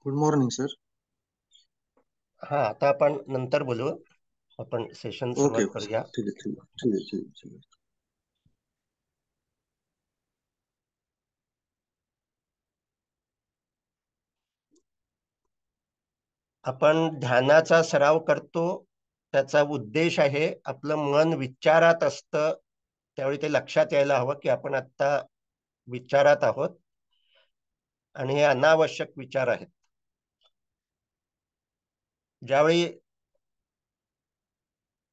Good morning sir. हा, आता आपण नंतर बोलू. आपण सेशन ओके सुरुवात ओके सर. करूया. ठीक आहे ठीक आहे ठीक आहे ठीक आहे ठीक आहे. आपण ध्यानाचा सराव करतो. त्याचा उद्देश आहे आपलं मन विचारात असतं, त्यावेळी ते लक्षात यायला हवं की आपण आता विचारात आहोत आणि हे अनावश्यक विचार आहेत. ज्यावेळी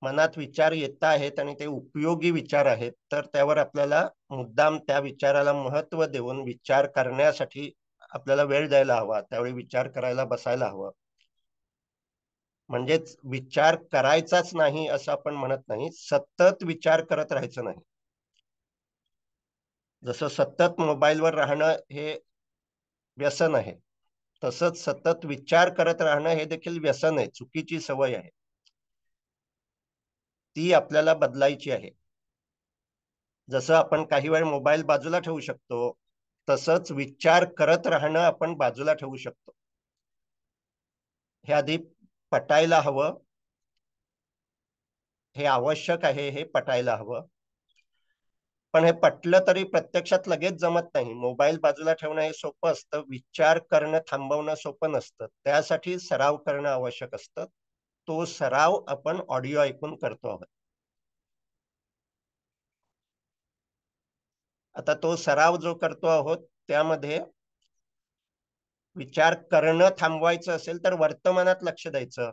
मनात विचार येत आहेत आणि ते उपयोगी विचार आहेत, तर त्यावर आपल्याला मुद्दाम त्या विचाराला महत्व देऊन विचार करण्यासाठी आपल्याला वेळ द्यायला हवा. त्यावेळी विचार करायला बसायला हवं. म्हणजेच विचार करायचाच नाही असं आपण म्हणत नाही, सतत विचार करत राहायचं नाही. जसं सतत मोबाईलवर राहणं हे व्यसन आहे, तसंच सतत विचार करत राहणं हे देखील व्यसन आहे, चुकीची सवय आहे. ती आपल्याला बदलायची आहे. जसं आपण काही वेळ मोबाईल बाजूला ठेवू शकतो, तसंच विचार करत राहणं आपण बाजूला ठेवू शकतो. हे आधी पटायला हवं. हे आवश्यक आहे, हे पटायला हवं. पण हे पटलं तरी प्रत्यक्षात लगेच जमत नाही. मोबाईल बाजूला ठेवणं हे सोपं असतं, विचार करणं थांबवणं सोपं नसतं. त्यासाठी सराव करणं आवश्यक असतं. तो सराव आपण ऑडिओ ऐकून करतो आहोत. आता तो सराव जो करतो आहोत त्यामध्ये विचार करणं थांबवायचं असेल तर वर्तमानात लक्ष द्यायचं.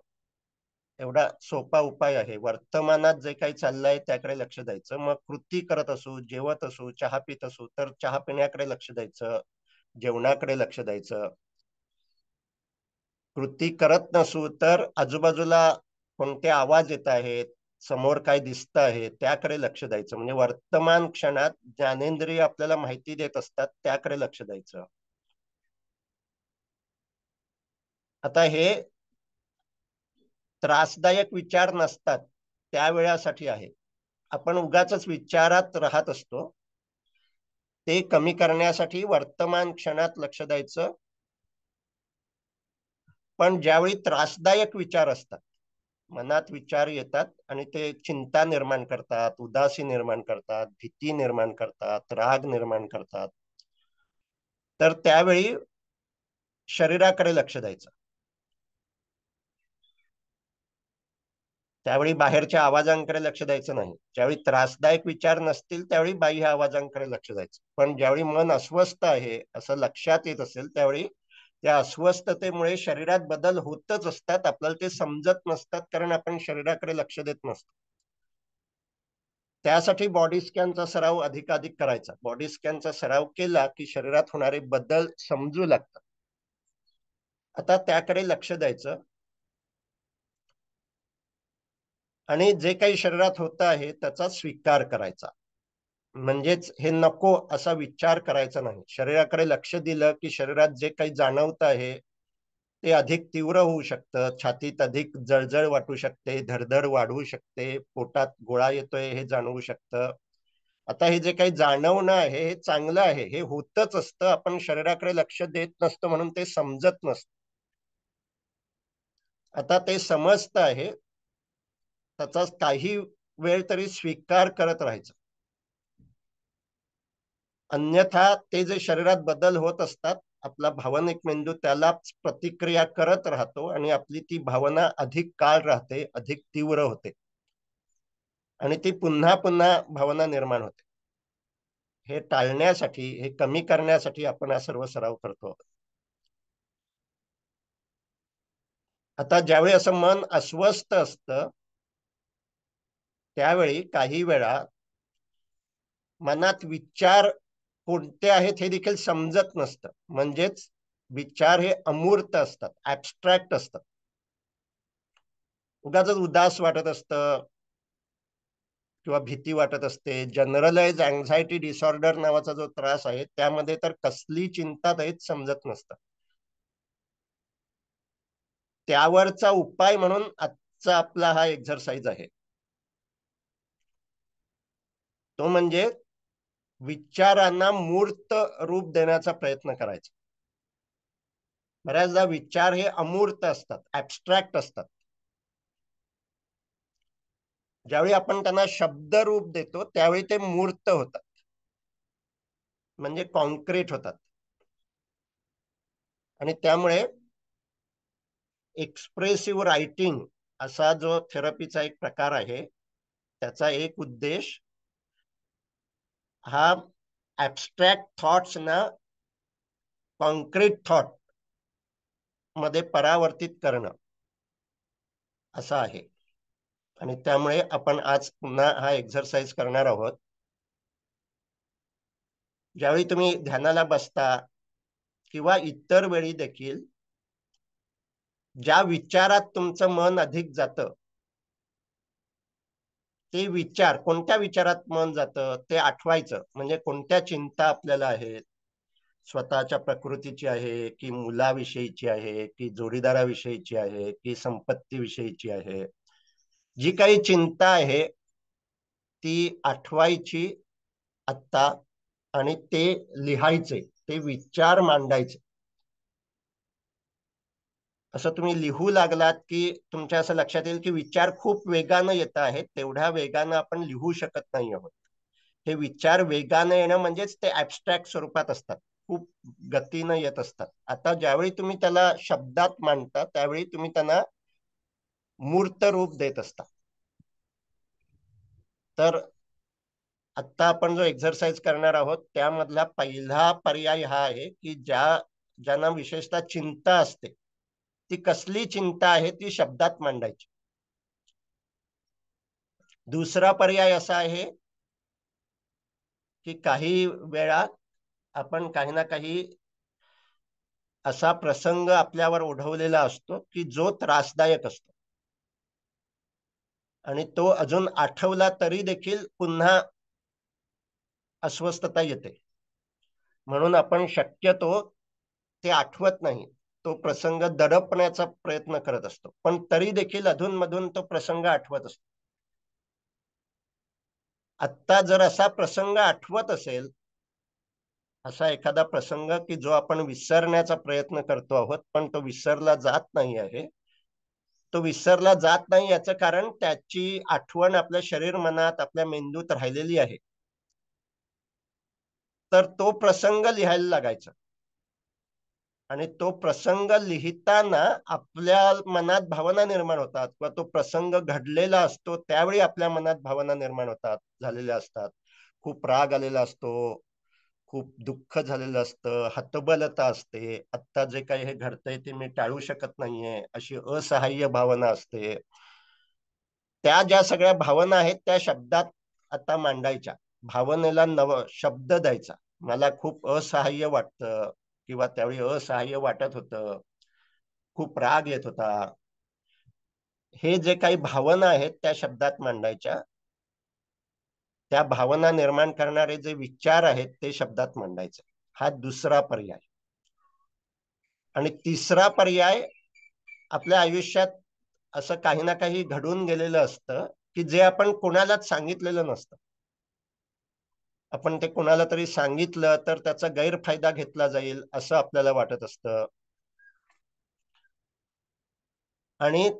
एवढा सोपा उपाय आहे. वर्तमानात जे काही चाललंय त्याकडे लक्ष द्यायचं. मग कृती करत असू, जेवत असू, चहा पित असू तर चहा पिण्याकडे लक्ष द्यायचं, जेवणाकडे लक्ष द्यायचं. कृती करत नसू तर आजूबाजूला कोणते आवाज येत आहेत, समोर काय दिसत आहे त्याकडे लक्ष द्यायचं. म्हणजे वर्तमान क्षणात ज्ञानेंद्रिय आपल्याला माहिती देत असतात त्याकडे लक्ष द्यायचं. आता हे त्रासदायक विचार नसतात, त्या वेळासाठी आहे. आपण उगाच विचारात राहत असतो. ते कमी करण्यासाठी वर्तमान क्षणात लक्ष द्यायचं. पण ज्यावेळी त्रासदायक विचार असतात, मनात विचार येतात आणि ते चिंता निर्माण करतात, उदासी निर्माण करतात, भीती निर्माण करतात, राग निर्माण करतात, तर त्यावेळी शरीराकडे लक्ष द्यायचं. त्यावेळी बाहेरच्या आवाजांकडे लक्ष द्यायचं नाही. ज्यावेळी त्रासदायक विचार नसतील त्यावेळी बाह्य आवाजांकडे लक्ष द्यायचं. पण ज्यावेळी मन अस्वस्थ आहे असं लक्षात येत असेल त्यावेळी त्या अस्वस्थतेमुळे शरीरात बदल होतच असतात, आपल्याला ते समजत नसतात कारण आपण शरीराकडे लक्ष देत नसतो. त्यासाठी बॉडी स्कॅनचा सराव अधिकाधिक करायचा. बॉडी स्कॅनचा सराव केला की शरीरात होणारे बदल समजू लागतात. आता त्याकडे लक्ष द्यायचं आणि जे काही शरीरात होत आहे त्याचा स्वीकार करायचा. म्हणजेच हे नको असा विचार करायचा नाही. शरीराकडे लक्ष दिलं की शरीरात जे काही जाणवत आहे ते अधिक तीव्र होऊ शकतं. छातीत अधिक जळजळ वाटू शकते, धडधड वाढवू शकते, पोटात गोळा येतोय हे जाणवू शकतं. आता हे जे काही जाणवणं आहे हे चांगलं आहे, हे होतच असतं. आपण शरीराकडे लक्ष देत नसतो म्हणून ते समजत नसतं. आता ते समजतं आहे, त्याचा काही वेळ तरी स्वीकार करत राहायचा. अन्यथा ते जे शरीरात बदल होत असतात, आपला भावनिक मेंदू त्याला प्रतिक्रिया करत राहतो आणि आपली ती भावना अधिक काळ राहते, अधिक तीव्र होते आणि ती पुन्हा पुन्हा भावना निर्माण होते. हे टाळण्यासाठी, हे कमी करण्यासाठी आपण हा सर्व सराव करतो. आता ज्यावेळी असं मन अस्वस्थ असतं त्यावेळी काही वेळा मनात विचार कोणते आहेत हे देखील समजत नसतं. म्हणजेच विचार हे अमूर्त असतात, ऍबस्ट्रॅक्ट असतात. उगाच उदास वाटत असतं किंवा भीती वाटत असते. जनरलाइज अँझायटी डिसऑर्डर नावाचा जो त्रास आहे त्यामध्ये तर कसली चिंता हेच समजत नसतं. त्यावरचा उपाय म्हणून आजचा आपला हा एक्झरसाइज आहे. तो म्हणजे विचारांना मूर्त रूप देण्याचा प्रयत्न करायचा. बऱ्याचदा विचार हे अमूर्त असतात, ऍबस्ट्रॅक्ट असतात. ज्यावेळी आपण त्यांना शब्द रूप देतो त्यावेळी ते मूर्त होतात, म्हणजे कॉन्क्रीट होतात. आणि त्यामुळे एक्सप्रेसिव्ह रायटिंग असा जो थेरपीचा एक प्रकार आहे, त्याचा एक उद्देश हा ऍबस्ट्रॅक्ट थॉट्स ना कॉन्क्रीट थॉट मध्ये परावर्तित करणं असं आहे. आणि त्यामुळे आपण आज पुन्हा हा एक्सरसाइज करणार आहोत. ज्यावेळी तुम्ही ध्यानाला बसता किंवा इतर वेळी देखील ज्या विचारात तुमचं मन अधिक जातं, ते विचार, कोणत्या विचारात मन जातं ते आठवायचं. म्हणजे कोणत्या चिंता आपल्याला आहेत, स्वतःच्या प्रकृतीची आहे की मुलाविषयीची आहे की जोडीदाराविषयीची आहे की संपत्तीविषयीची आहे. जी काही चिंता आहे ती आठवायची आत्ता, आणि ते लिहायचे, ते विचार मांडायचे. असं तुम्ही लिहू लागलात की तुमच्या असं लक्षात येईल की विचार खूप वेगानं येत आहेत, तेवढ्या वेगानं आपण लिहू शकत नाही आहोत. हे विचार वेगानं येणं म्हणजेच ते ऍबस्ट्रॅक्ट स्वरूपात असतात, खूप गतीनं येत असतात. आता ज्यावेळी तुम्ही त्याला शब्दात मांडता त्यावेळी तुम्ही त्यांना मूर्त रूप देत असता. तर आता आपण जो एक्सरसाइज करणार आहोत त्यामधला पहिला पर्याय हा आहे की ज्यांना विशेषतः चिंता असते, ती कसली चिंता आहे ती शब्दात मांडायची. दुसरा पर्याय असा आहे की काही वेळा आपण काही ना काही असा प्रसंग आपल्यावर ओढवलेला असतो की जो त्रासदायक असतो, आणि तो अजून आठवला तरी देखील पुन्हा अस्वस्थता येते. म्हणून आपण शक्यतो ते आठवत नाही, तो प्रसंग दडपण्याचा प्रयत्न करत असतो, पण तरी देखील अधूनमधून तो प्रसंग आठवत असतो. आत्ता जर असा प्रसंग आठवत असेल, असा एखादा प्रसंग की जो आपण विसरण्याचा प्रयत्न करतो आहोत पण तो विसरला जात नाही आहे, तो विसरला जात नाही याचं कारण त्याची आठवण आपल्या शरीर मनात, आपल्या मेंदूत राहिलेली आहे. तर तो प्रसंग लिहायला लागायचा, आणि तो प्रसंग लिहिताना आपल्या मनात भावना निर्माण होतात, किंवा तो प्रसंग घडलेला असतो त्यावेळी आपल्या मनात भावना निर्माण होतात, झालेल्या असतात. खूप राग आलेला असतो, खूप दुःख झालेलं असतं, हतबलता असते, आत्ता जे काही हे घडतंय ते मी टाळू शकत नाहीये अशी असहाय्य भावना असते. त्या ज्या सगळ्या भावना आहेत त्या शब्दात आता मांडायच्या, भावनेला नव शब्द द्यायचा. मला खूप असहाय्य वाटतं, किंवा त्यावेळी असहाय्य वाटत होतं, खूप राग येत होता. हे जे काही भावना आहेत त्या शब्दात मांडायच्या. त्या भावना निर्माण करणारे जे विचार आहेत ते शब्दात मांडायचे. हा दुसरा पर्याय. आणि तिसरा पर्याय, आपल्या आयुष्यात असं काही ना काही घडून गेलेलं असतं की जे आपण कोणालाच सांगितलेलं नसतं. आपण ते कोणाला तरी सांगितलं तर त्याचा गैरफायदा घेतला जाईल असं आपल्याला वाटत असतं, आणि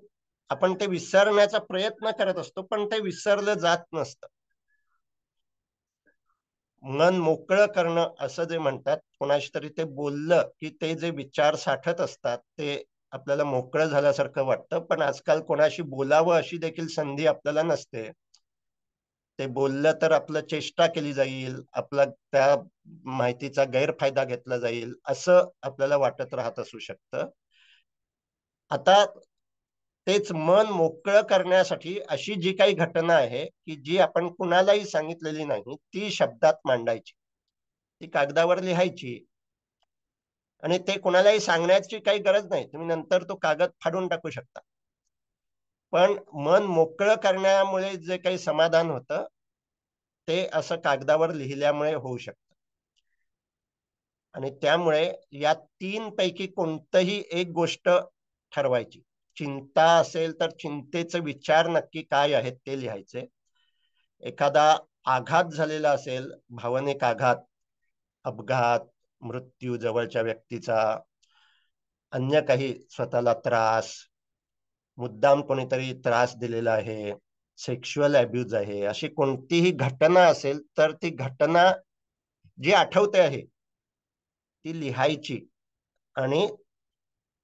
आपण ते विसरण्याचा प्रयत्न करत असतो पण ते विसरलं जात नसतं. मन मोकळं करणं असं जे म्हणतात, कोणाशी तरी ते बोललं की ते जे विचार साठत असतात ते आपल्याला मोकळं झाल्यासारखं वाटतं, पण आजकाल कोणाशी बोलावं अशी देखील संधी आपल्याला नसते. ते बोललं तर आपलं चेष्टा केली जाईल, आपला त्या माहितीचा गैरफायदा घेतला जाईल असं आपल्याला वाटत राहत असू शकतं. आता तेच मन मोकळं करण्यासाठी अशी जी काही घटना आहे की जी आपण कुणालाही सांगितलेली नाही, ती शब्दात मांडायची, ती कागदावर लिहायची. आणि ते कुणालाही सांगण्याची काही गरज नाही, तुम्ही नंतर तो कागद फाडून टाकू शकता. पण मन मोकळं करण्यामुळे जे काही समाधान होतं ते असं कागदावर लिहिल्यामुळे होऊ शकतं. आणि त्यामुळे या तीन पैकी कोणतंही एक गोष्ट ठरवायची. चिंता असेल तर चिंतेचे विचार नक्की काय आहेत ते लिहायचे. एखादा आघात झालेला असेल, भावनिक आघात, अपघात, मृत्यू जवळच्या व्यक्तीचा, अन्य काही स्वतःला त्रास, मुद्दाम कोणीतरी त्रास दिलेला आहे, सेक्शुअल अब्यूज आहे, अशी कोणतीही घटना असेल तर ती घटना जी आठवते आहे ती लिहायची आणि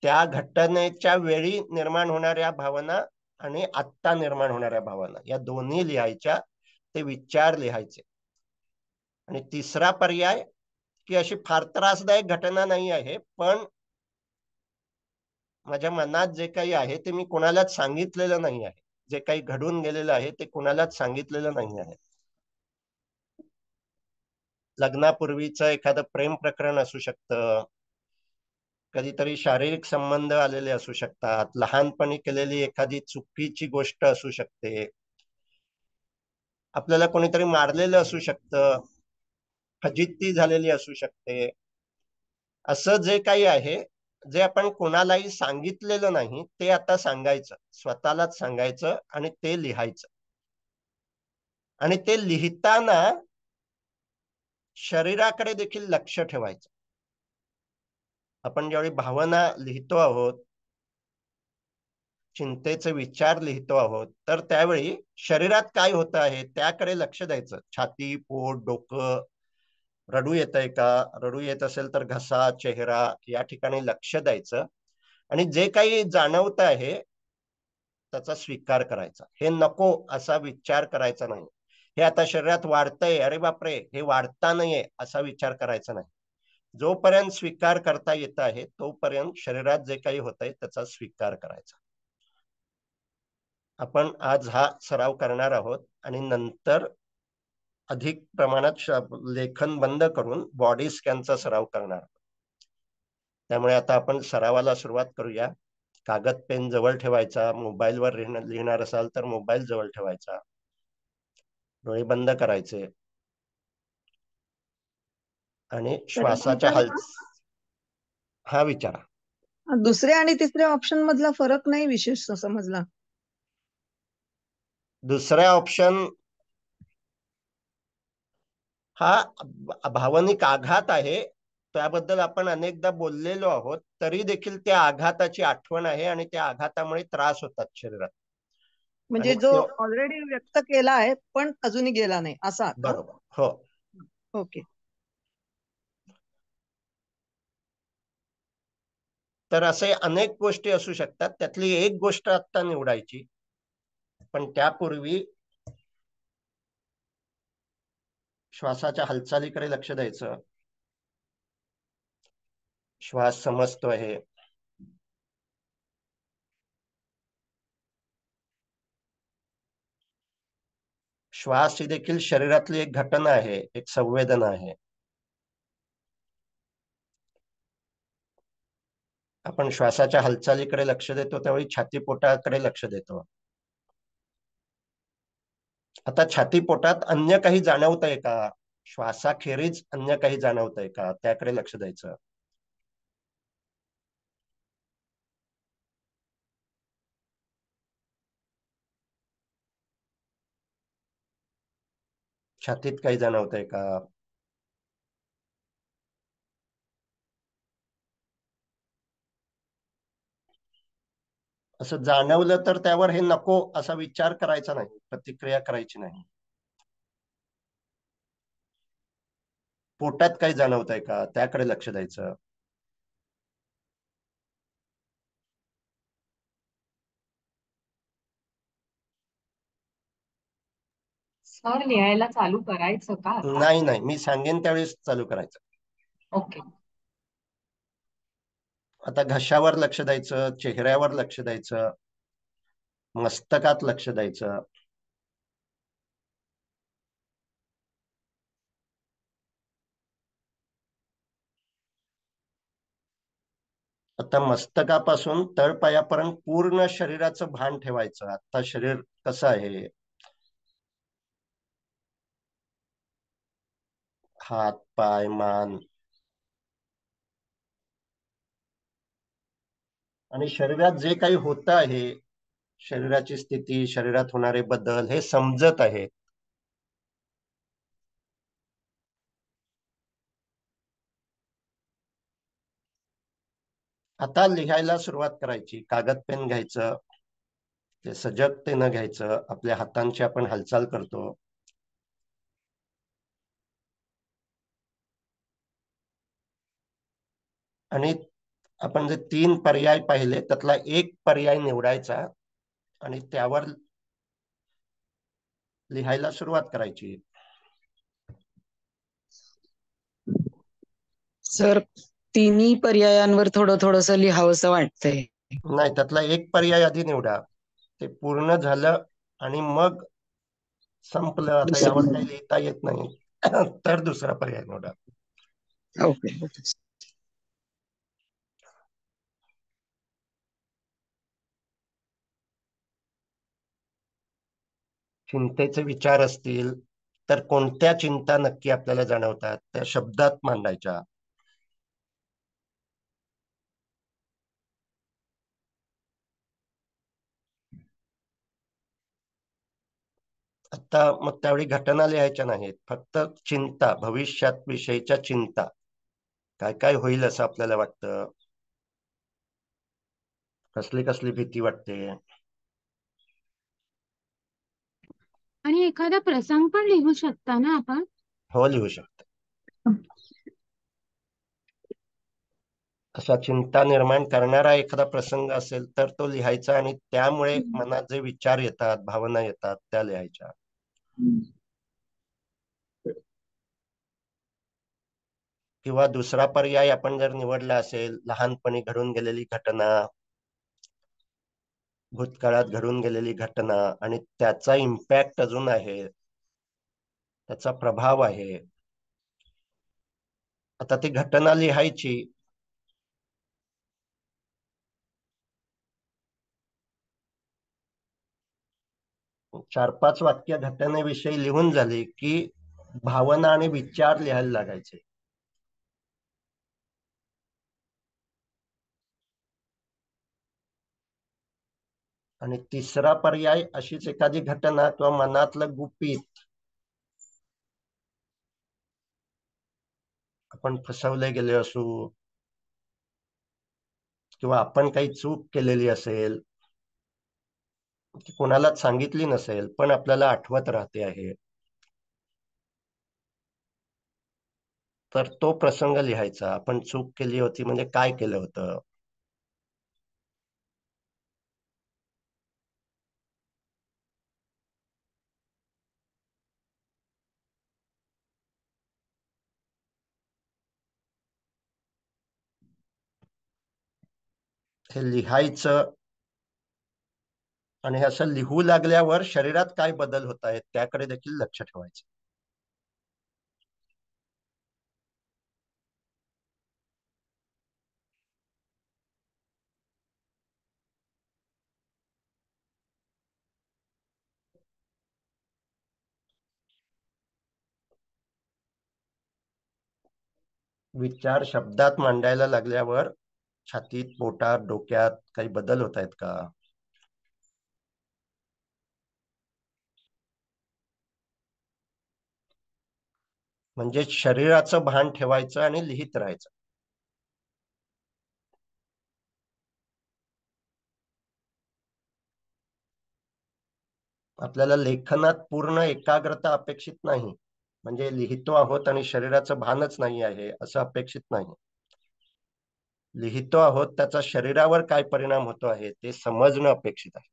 त्या घटनेच्या वेळी निर्माण होणाऱ्या भावना आणि आत्ता निर्माण होणाऱ्या भावना या दोन्ही लिहायच्या, ते विचार लिहायचे. आणि तिसरा पर्याय की अशी फार त्रासदायक घटना नाही आहे, पण माझ्या मनात जे काही आहे ते मी कोणालाच सांगितलेलं नाही आहे. जे काही घडून गेलेलं आहे ते कोणालाच सांगितलेलं नाही आहे. लग्नापूर्वीचं एखादं प्रेम प्रकरण असू शकतं, कधीतरी शारीरिक संबंध आलेले असू शकतात, लहानपणी केलेली एखादी चुकीची गोष्ट असू शकते, आपल्याला कोणीतरी मारलेलं असू शकतं, फजिती झालेली असू शकते. असं जे काही आहे, जे आपण कोणालाही सांगितलेलं नाही ते आता सांगायचं, स्वतःलाच सांगायचं आणि ते लिहायचं. आणि ते लिहिताना शरीराकडे देखील लक्ष ठेवायचं. आपण ज्यावेळी भावना लिहितो आहोत, चिंतेचे विचार लिहितो आहोत, तर त्यावेळी शरीरात काय होत आहे त्याकडे लक्ष द्यायचं. छाती, पोट, डोकं, रडू येतंय का, रडू येत असेल तर घसा, चेहरा या ठिकाणी लक्ष द्यायचं. आणि जे काही जाणवत आहे त्याचा स्वीकार करायचा. हे नको असा विचार करायचा नाही. हे आता शरीरात वाढतंय, अरे बापरे हे वाढता नाहीये असा विचार करायचा नाही. जोपर्यंत स्वीकार करता येत आहे तोपर्यंत शरीरात जे काही होतंय त्याचा स्वीकार करायचा. आपण आज हा सराव करणार आहोत आणि नंतर अधिक प्रमाणात लेखन बंद करून बॉडी स्कॅनचा सराव करणार. त्यामुळे आता आपण सरावाला सुरुवात करूया. कागद पेन जवळ ठेवायचा, मोबाईलवर लिहिणार असाल तर मोबाईल जवळ ठेवायचा, डोळे बंद करायचे आणि तर एक श्वासाच्या विचारू का? हा विचारा. दुसऱ्या आणि तिसऱ्या ऑप्शन मधला फरक नाही विशेष समजला. दुसऱ्या ऑप्शन हा भावनिक आघात आहे, त्याबद्दल आपण अनेकदा बोललेलो आहोत, तरी देखील त्या आघाताची आठवण आहे आणि त्या आघातामुळे त्रास होतात शरीरात. म्हणजे आणि जो ऑलरेडी व्यक्त केला आहे पण अजूनही गेला नाही असा का? बरोबर, हो. ओके. तर असे अनेक गोष्टी असू शकतात, त्यातली एक गोष्ट आता निवडायची. पण त्यापूर्वी श्वासाच्या हालचालीकडे लक्ष द्यायचं. श्वास समजतो आहे, श्वास ही देखील शरीरातली एक घटना आहे, एक संवेदना आहे. आपण श्वासाच्या हालचालीकडे लक्ष देतो त्यावेळी छातीपोटाकडे लक्ष देतो. आता छातीपोटात अन्य काही जाणवतंय का, श्वासाखेरीज अन्य काही जाणवतंय का त्याकडे लक्ष द्यायचं. छातीत काही जाणवतंय का, असं जाणवलं तर त्यावर हे नको असा विचार करायचा नाही, प्रतिक्रिया करायची नाही. पोटात काही जाणवतंय का त्याकडे लक्ष द्यायचं. सर लिहायला चालू करायचं का आता? नाही नाही, मी सांगेन त्यावेळेस चालू करायचं. ओके. आता घशावर लक्ष द्यायचं, चेहऱ्यावर लक्ष द्यायचं, मस्तकात लक्ष द्यायचं. आता मस्तकापासून तळपायापर्यंत पूर्ण शरीराचं भान ठेवायचं. आता शरीर कसं आहे, हात, पाय, मान, आणि शरीरात जे काही होत आहे, शरीराची स्थिती, शरीरात होणारे बदल हे समजत आहे. आता लिहायला सुरुवात करायची. कागद पेन घ्यायचं, ते सजगतेनं घ्यायचं. आपल्या हातांची आपण हालचाल करतो. आणि आपण जे 3 पर्याय पाहिले त्यातला एक पर्याय निवडायचा आणि त्यावर लिहायला सुरुवात करायची. सर, तिन्ही पर्यायांवर थोडं थोडस लिहावंसं वाटतंय. नाही, त्यातला एक पर्याय आधी निवडा. ते पूर्ण झालं आणि मग संपलं, आता यावर काही लिहिता येत नाही तर दुसरा पर्याय निवडा. Okay okay. चिंतेचे विचार असतील तर कोणत्या चिंता नक्की आपल्याला जाणवतात त्या शब्दात मांडायच्या. आता मग त्यावेळी घटना लिहायच्या नाहीत, फक्त चिंता, भविष्यात विषयीच्या चिंता. काय काय होईल असं आपल्याला वाटतं, कसली कसली भीती वाटते. आणि एखादा प्रसंग पण लिहू शकता ना आपण? हो, लिहू शकतो. अशा चिंता निर्माण करणारा एखादा प्रसंग असेल तर तो लिहायचा आणि त्यामुळे मनात जे विचार येतात, भावना येतात त्या लिहायच्या. किंवा दुसरा पर्याय आपण जर निवडला असेल, लहानपणी घडून गेलेली घटना, भूतकाळात घडून गेलेली घटना आणि त्याचा इम्पॅक्ट अजून आहे, त्याचा प्रभाव आहे. आता ती घटना लिहायची. चार पाच वाक्य घटनेविषयी लिहून झाली की भावना आणि विचार लिहायला लागायचे. आणि तिसरा पर्याय अशीच एखादी घटना किंवा मनातलं गुपित, आपण फसवले गेले असू किंवा आपण काही चूक केलेली असेल, ती कोणालाच सांगितली नसेल पण आपल्याला आठवत राहते आहे, तर तो प्रसंग लिहायचा. आपण चूक केली होती म्हणजे काय केलं होतं. हे लिहायचं आणि असं लिहू लागल्यावर शरीरात काय बदल होत आहेत त्याकडे देखील लक्ष ठेवायचं. विचार शब्दात मांडायला लागल्यावर छातीत, पोटात, डोक्यात काही बदल होत आहेत का. म्हणजे शरीराचं भान ठेवायचं आणि लिहित राहायचं. आपल्याला लेखनात पूर्ण एकाग्रता अपेक्षित नाही, म्हणजे लिहितो आहोत आणि शरीराचं भानच नाही आहे असं अपेक्षित नाही. लिहितो आहोत, त्याचा शरीरावर काय परिणाम होतो आहे ते समजणं अपेक्षित आहे.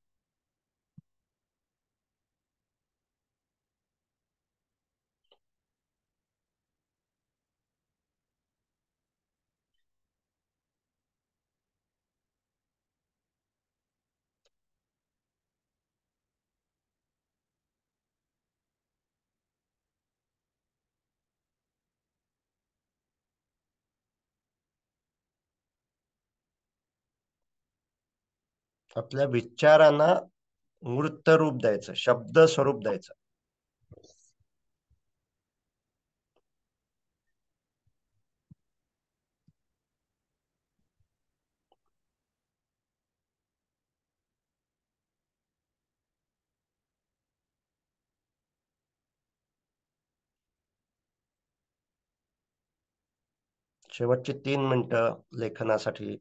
आपल्या विचारांना मूर्त रूप द्यायचं, शब्द स्वरूप द्यायचं. शेवटची 3 मिनिटं लेखनासाठी.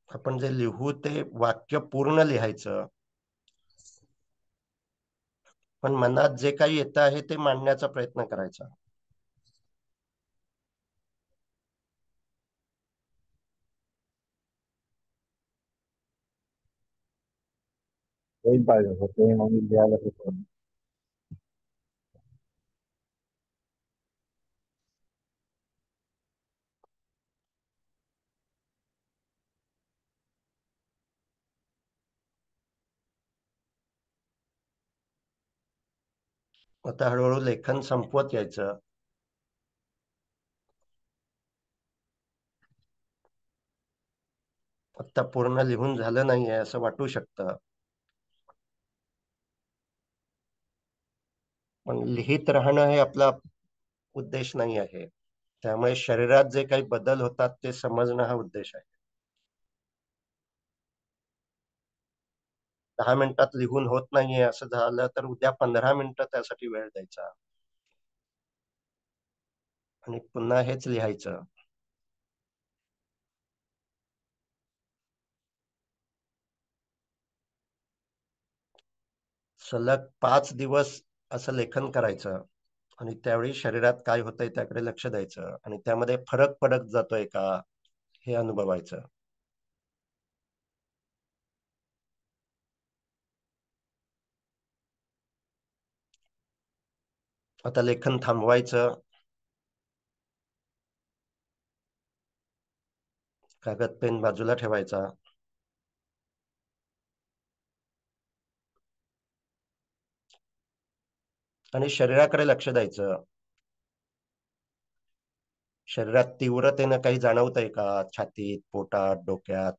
आपण जे लिहू ते वाक्य पूर्ण लिहायचं, पण मनात जे काही येत आहे ते मांडण्याचा प्रयत्न करायचा. होईल पाहिजे होते मग मी लिहायला शिकवलं. आता हळूहळू लेखन संपवत यायचं. आता पूर्ण लिहून झालं नाहीये असं वाटू शकतं, पण लिहित राहणं हे आपला उद्देश नाही आहे. त्यामुळे शरीरात जे काही बदल होतात ते समजणं हा उद्देश आहे. 10 मिनिटात लिहून होत नाहीये असं झालं तर उद्या 15 मिनिटं त्यासाठी वेळ द्यायचा आणि पुन्हा हेच लिहायचं. सलग 5 दिवस असं लेखन करायचं आणि त्यावेळी शरीरात काय होतंय त्याकडे लक्ष द्यायचं आणि त्यामध्ये फरक पडत जातोय का हे अनुभवायचं. आता लेखन थांबवायचं, कागद पेन बाजूला ठेवायचा आणि शरीराकडे लक्ष द्यायचं. शरीरात तीव्रतेनं काही जाणवतंय का, छातीत, पोटात, डोक्यात.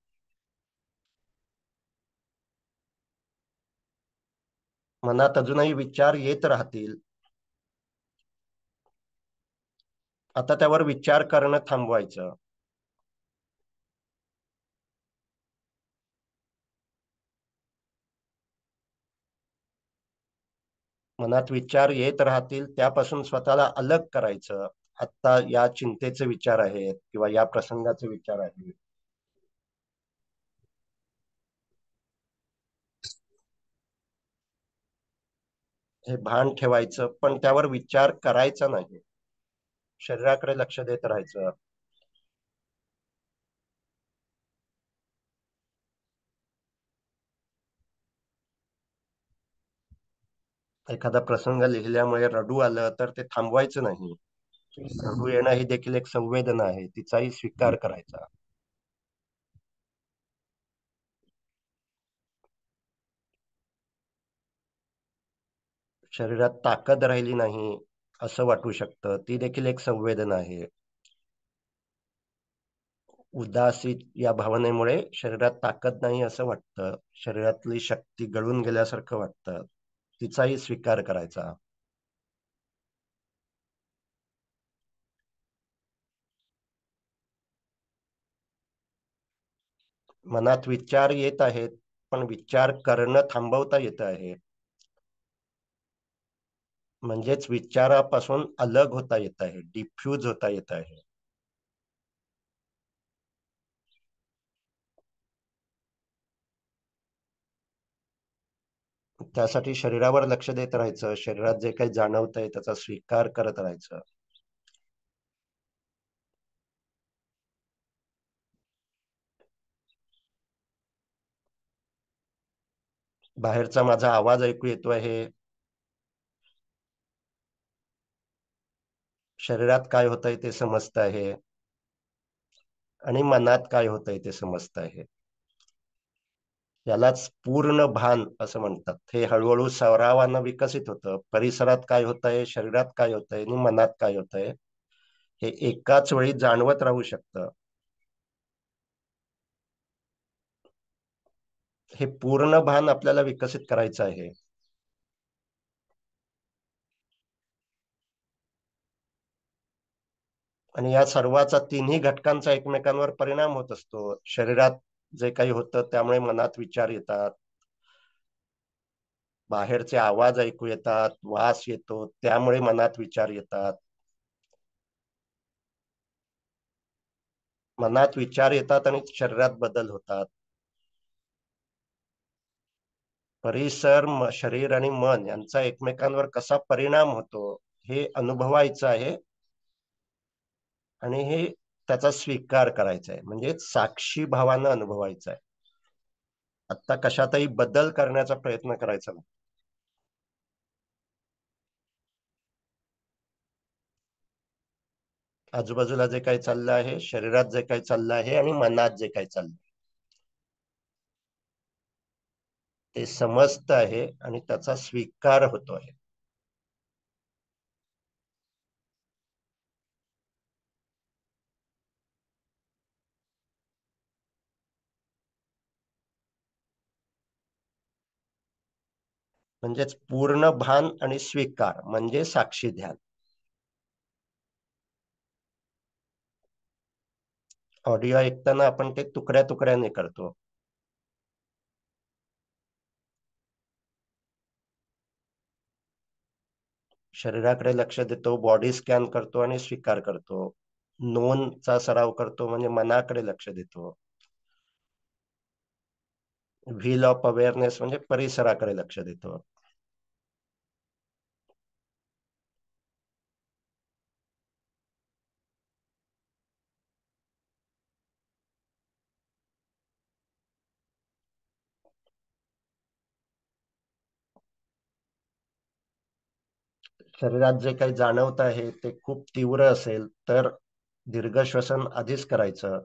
मनात अजूनही विचार येत राहतील, आता त्यावर विचार करणं थांबवायचं. मनात विचार येत राहतील त्यापासून स्वतःला अलग करायचं. आता या चिंतेचे विचार आहेत किंवा या प्रसंगाचे विचार आहेत, हे भान ठेवायचं, पण त्यावर विचार करायचा नाही. शरीराकडे लक्ष देत राहायचं. एखादा प्रसंग लिहिल्यामुळे रडू आलं तर ते थांबवायचं नाही. रडू येणं ही देखील एक संवेदना आहे, तिचाही स्वीकार करायचा. शरीरात ताकद राहिली नाही असं वाटू शकतं, ती देखील एक संवेदना आहे. उदासी या भावनेमुळे शरीरात ताकद नाही असं वाटतं, शरीरातली शक्ती गळून गेल्यासारखं वाटतं, तिचाही स्वीकार करायचा. मनात विचार येत आहेत, पण विचार करणं थांबवता येत आहे. म्हणजेच विचारापासून अलग होता येत आहे, डिफ्यूज होता येत आहे. त्यासाठी शरीरावर लक्ष देत राहायचं, शरीरात जे काही जाणवतंय त्याचा स्वीकार करत राहायचं. बाहेरचा माझा आवाज ऐकू येतो आहे, शरीरात काय होतंय ते समजत आहे आणि मनात काय होतंय ते समजत आहे. यालाच पूर्ण भान असं म्हणतात. हे हळूहळू सरावानं विकसित होतं. परिसरात काय होतंय, शरीरात काय होतंय आणि मनात काय होतंय हे एकाच वेळी जाणवत राहू शकतं. हे पूर्ण भान आपल्याला विकसित करायचं आहे. आणि या सर्वाचा तिन्ही घटकांचा एकमेकांवर परिणाम होत असतो. शरीरात जे काही होतं त्यामुळे मनात विचार येतात, बाहेरचे आवाज ऐकू येतात, वास येतो त्यामुळे मनात विचार येतात. मनात विचार येतात आणि शरीरात बदल होतात. परिसर, शरीर आणि मन यांचा एकमेकांवर कसा परिणाम होतो हे अनुभवायचं आहे आणि हे त्याचा स्वीकार करायचा आहे, म्हणजे साक्षी भावानं अनुभवायचं आहे. आता कशातही बदल करण्याचा प्रयत्न करायचा नाही. आजूबाजूला जे काही चाललं आहे, शरीरात जे काही चाललं आहे आणि मनात जे काही चाललं आहे ते समजत आहे आणि त्याचा स्वीकार होतो आहे. म्हणजेच पूर्ण भान आणि स्वीकार म्हणजे साक्षी ध्यान. ऑडिओ ऐकताना आपण ते तुकड्या तुकड्याने करतो. शरीराकडे लक्ष देतो, बॉडी स्कॅन करतो आणि स्वीकार करतो. नोंदचा सराव करतो म्हणजे मनाकडे लक्ष देतो. व्हील ऑफ अवेअरनेस म्हणजे परिसराकडे लक्ष देतो. शरीरात जे काही जाणवत आहे ते खूप तीव्र असेल तर दीर्घ श्वसन आधीच करायचं.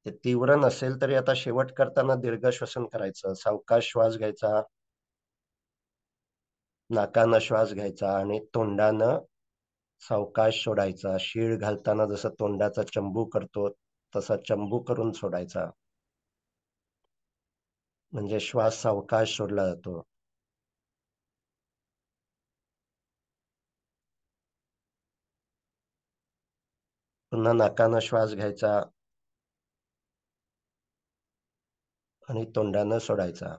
ते तीव्र नसेल तरी आता शेवट करताना दीर्घ श्वसन करायचं. सावकाश श्वास घ्यायचा, नाकानं श्वास घ्यायचा आणि तोंडानं सावकाश सोडायचा. शीळ घालताना जसं तोंडाचा चंबू करतो तसा चंबू करून सोडायचा, म्हणजे श्वास सावकाश सोडला जातो. पुन्हा नाकानं श्वास घ्यायचा आणि तोंडानं सोडायचा.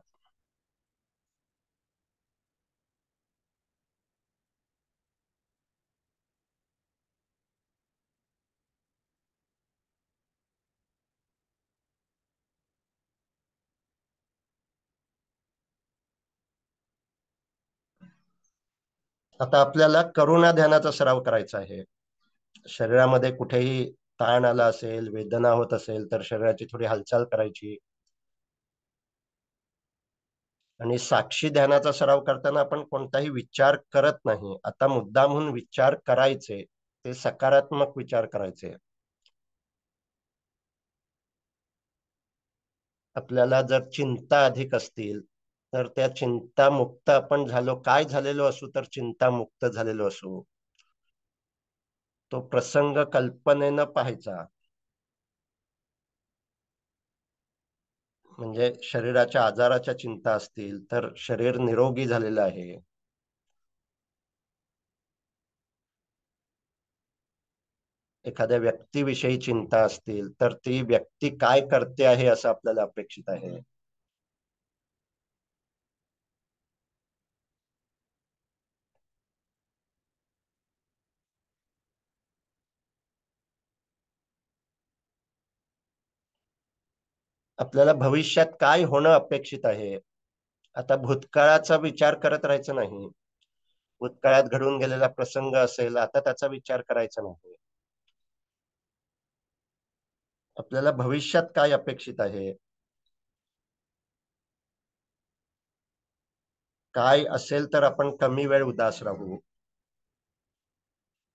आता आपल्याला करुणा ध्यानाचा सराव करायचा आहे. शरीरामध्ये कुठेही ताण आला असेल, वेदना होत असेल तर शरीराची थोडी हालचाल करायची. आणि साक्षी ध्यानाचा सराव करताना आपण कोणताही विचार करत नाही. आता मुद्दामहून विचार करायचे, ते सकारात्मक विचार करायचे. आपल्याला जर चिंता अधिक असतील तर त्या चिंतामुक्त आपण झालो, काय झालेलो असू तर चिंतामुक्त झालेलो असू, तो प्रसंग कल्पनेनं पाहायचा. म्हणजे शरीराच्या आजाराच्या चिंता असतील तर शरीर निरोगी झालेलं आहे. एखाद्या व्यक्तीविषयी चिंता असतील तर ती व्यक्ती काय करते आहे असं आपल्याला अपेक्षित आहे. आपल्याला भविष्यात काय होणं अपेक्षित आहे. आता भूतकाळाचा विचार करत राहायचं नाही. भूतकाळात घडून गेलेला प्रसंग असेल, आता त्याचा विचार करायचा नाही. आपल्याला भविष्यात काय अपेक्षित आहे, काय असेल तर आपण कमी वेळ उदास राहू.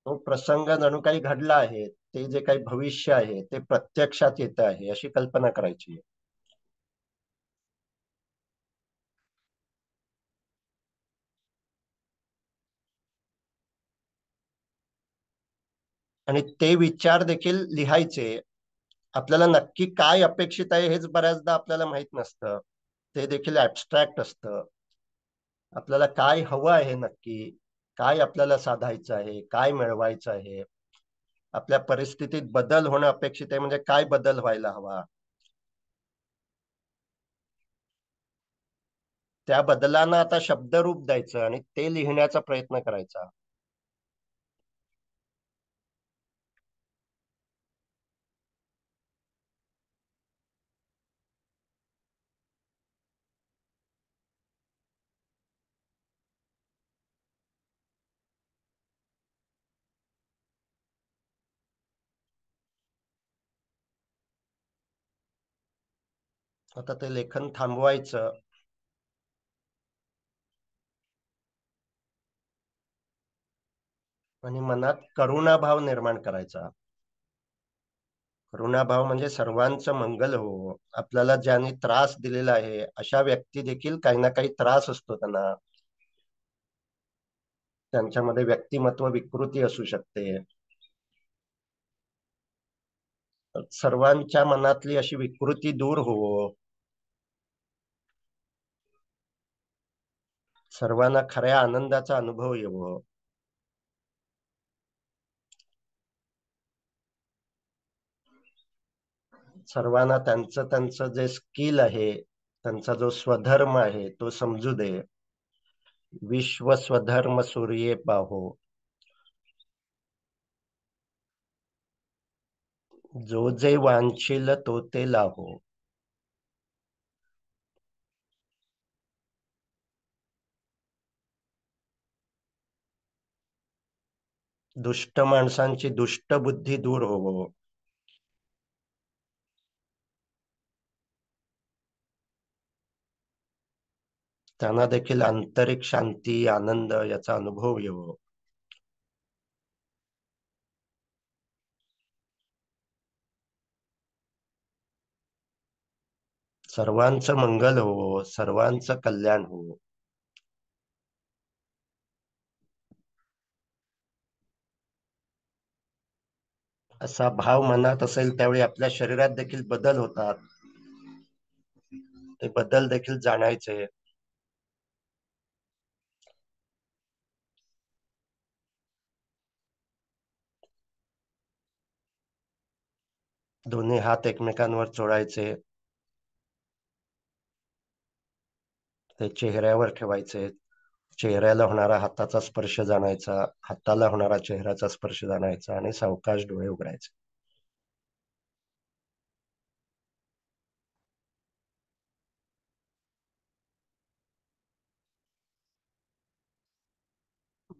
तो प्रसंग जणू काही घडला आहे, ते जे काही भविष्य आहे ते प्रत्यक्षात येत आहे अशी कल्पना करायची. आणि ते विचार देखील लिहायचे. आपल्याला नक्की काय अपेक्षित आहे हेच बऱ्याचदा आपल्याला माहित नसतं. ते देखील ऍबस्ट्रॅक्ट असतं. आपल्याला काय हवं आहे नक्की, काय आपल्याला साधायचं आहे, काय मिळवायचं आहे, आपल्या परिस्थितीत बदल होणं अपेक्षित आहे म्हणजे काय बदल व्हायला हवा, त्या बदलांना आता शब्दरूप द्यायचं आणि ते लिहिण्याचा प्रयत्न करायचा. आता ते लेखन थांबवायचं आणि मनात करुणाभाव निर्माण करायचा. करुणाभाव म्हणजे सर्वांचं मंगल हो. आपल्याला ज्यांनी त्रास दिलेला आहे अशा व्यक्ती देखील काही ना काही त्रास असतो त्यांना. त्यांच्यामध्ये व्यक्तिमत्व विकृती असू शकते. सर्वांच्या मनातली अशी विकृती दूर हो. सर्वांना खऱ्या आनंदाचा अनुभव येवो. सर्वांना त्यांचं त्यांचं जे स्किल आहे, त्यांचा जो स्वधर्म आहे तो समजू दे. विश्व स्वधर्म सूर्ये पाहो. जो जे वांछील तो ते लाहो. दुष्ट माणसांची दुष्ट बुद्धी दूर होवो. त्यांना देखील आंतरिक शांती आनंद याचा अनुभव येवो. सर्वांचं मंगल हो. सर्वांचं कल्याण हो. असा भाव मनात असेल त्यावेळी आपल्या शरीरात देखील बदल होतात. ते बदल देखील जाणायचे. दोन्ही हात एकमेकांवर चोळायचे. ते चेहऱ्यावर ठेवायचे. चेहऱ्याला होणारा हाताचा स्पर्श जाणायचा. हाताला होणारा चेहऱ्याचा स्पर्श जाणायचा आणि सावकाश डोळे उघडायचे.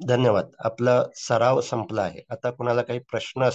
धन्यवाद. आपला सराव संपला आहे. आता कुणाला काही प्रश्न